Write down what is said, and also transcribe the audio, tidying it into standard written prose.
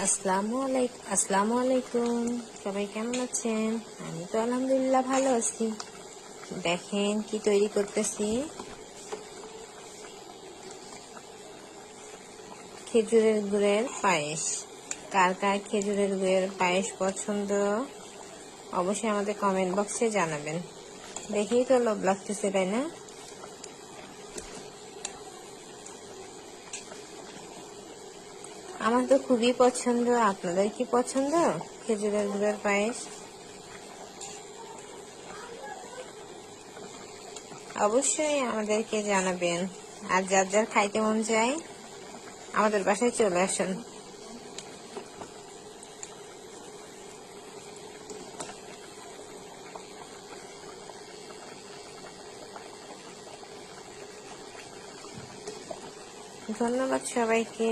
আসসালামু আলাইকুম, সবাই কেমন আছেন? আমি তো আলহামদুলিল্লাহ ভালো আছি। দেখেন কি তৈরি করতেছি, খেজুরের গুড়ের পায়েস। কার কার খেজুরের গুড়ের পায়েস পছন্দ অবশ্যই আমাদের কমেন্ট বক্সে জানাবেন। দেখেই তো লোভ লাগতেছে, তাই না? আমার তো খুবই পছন্দ। আপনাদের কি পছন্দ খেজুরের গুড়ের পায়েস? অবশ্যই আমাদেরকে জানাবেন। আর যার যার খাইতে মন চায় আমাদের বাসায় চলে আসুন। ধন্যবাদ সবাইকে।